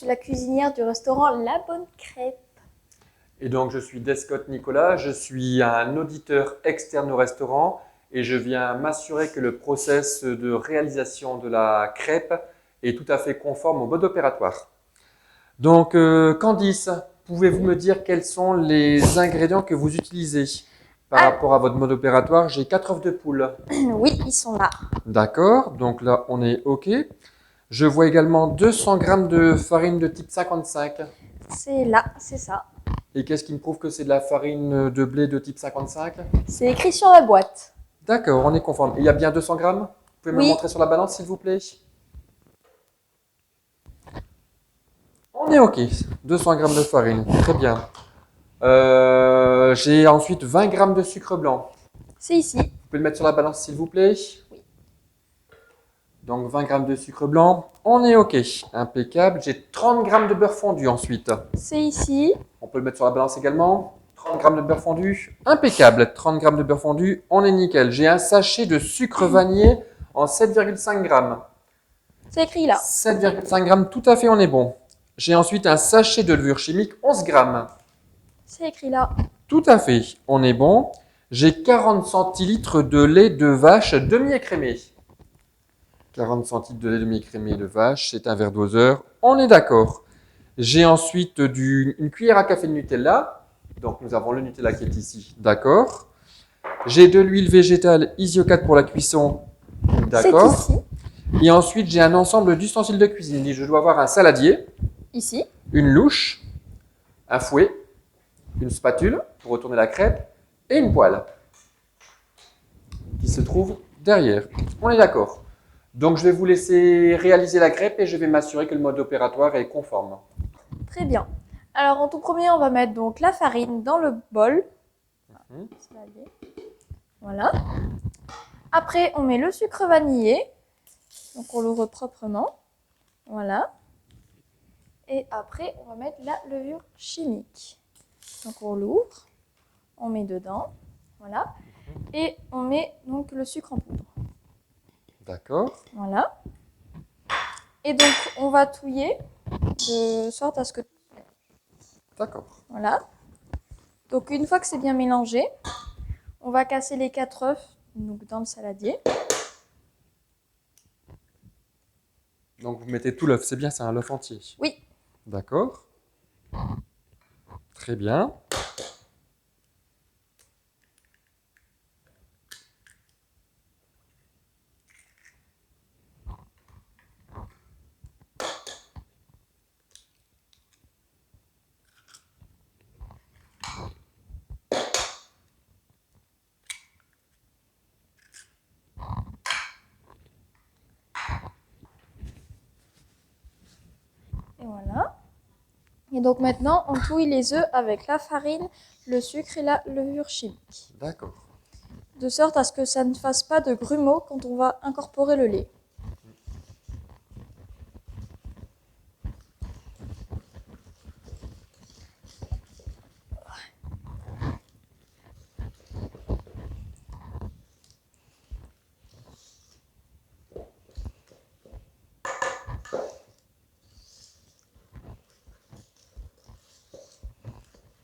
suis la cuisinière du restaurant La Bonne Crêpe. Et donc, je suis Descott Nicolas, je suis un auditeur externe au restaurant et je viens m'assurer que le process de réalisation de la crêpe est tout à fait conforme au mode opératoire. Donc, Candice, pouvez-vous me dire quels sont les ingrédients que vous utilisez par rapport à votre mode opératoire? J'ai 4 œufs de poule. Oui, ils sont là. D'accord, donc là, on est OK. Je vois également 200 g de farine de type 55. C'est là, c'est ça. Et qu'est-ce qui me prouve que c'est de la farine de blé de type 55? C'est écrit sur la boîte. D'accord, on est conforme. Il y a bien 200 grammes? Vous pouvez me Oui. montrer sur la balance, s'il vous plaît? On est OK. 200 grammes de farine, très bien. J'ai ensuite 20 grammes de sucre blanc. C'est ici. Vous pouvez le mettre sur la balance, s'il vous plaît? Oui. Donc 20 grammes de sucre blanc. On est OK. Impeccable. J'ai 30 grammes de beurre fondu ensuite. C'est ici. On peut le mettre sur la balance également. 30 grammes de beurre fondu. Impeccable. 30 grammes de beurre fondu. On est nickel. J'ai un sachet de sucre vanillé en 7,5 grammes. C'est écrit là. 7,5 grammes, tout à fait, on est bon. J'ai ensuite un sachet de levure chimique, 11 grammes. C'est écrit là. Tout à fait, on est bon. J'ai 40 centilitres de lait de vache demi-écrémé. 40 centilitres de lait demi-écrémé de vache, c'est un verre doseur. On est d'accord. J'ai ensuite une cuillère à café de Nutella. Donc nous avons le Nutella qui est ici. D'accord. J'ai de l'huile végétale Isiocat pour la cuisson. D'accord. C'est ici. Et ensuite, j'ai un ensemble d'ustensiles de cuisine. Je dois avoir un saladier, Ici. une louche, un fouet, une spatule pour retourner la crêpe et une poêle qui se trouve derrière. On est d'accord. Donc, je vais vous laisser réaliser la crêpe et je vais m'assurer que le mode opératoire est conforme. Très bien. Alors en tout premier, on va mettre donc la farine dans le bol. Voilà. Après, on met le sucre vanillé. Donc on l'ouvre proprement. Voilà. Et après, on va mettre la levure chimique. Donc on l'ouvre, on met dedans. Voilà. Et on met donc le sucre en poudre. D'accord. Voilà. Et donc on va touiller de sorte à ce que... D'accord. Voilà. Donc une fois que c'est bien mélangé, on va casser les 4 œufs donc dans le saladier. Donc, vous mettez tout l'œuf. C'est bien, c'est un œuf entier. Oui. D'accord. Très bien. Et voilà. Et donc maintenant, on touille les œufs avec la farine, le sucre et la levure chimique. D'accord. De sorte à ce que ça ne fasse pas de grumeaux quand on va incorporer le lait.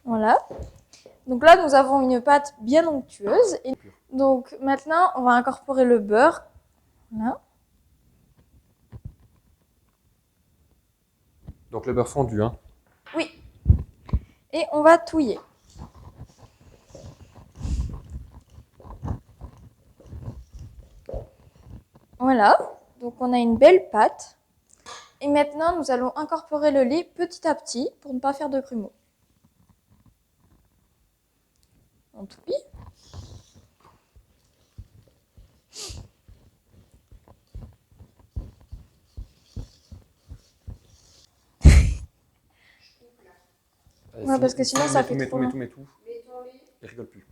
Voilà. Donc là, nous avons une pâte bien onctueuse. Et donc maintenant, on va incorporer le beurre. Voilà. Donc, le beurre fondu, hein. Oui. Et on va touiller. Voilà. Donc on a une belle pâte. Et maintenant, nous allons incorporer le lait petit à petit pour ne pas faire de grumeaux. On touille. Ouais, parce que sinon, ça fait trop long. Mets tout. Il rigole plus.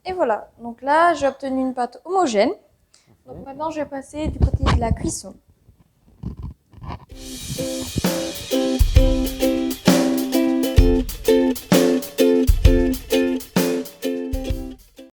Et voilà, donc là j'ai obtenu une pâte homogène. Donc maintenant je vais passer du côté de la cuisson.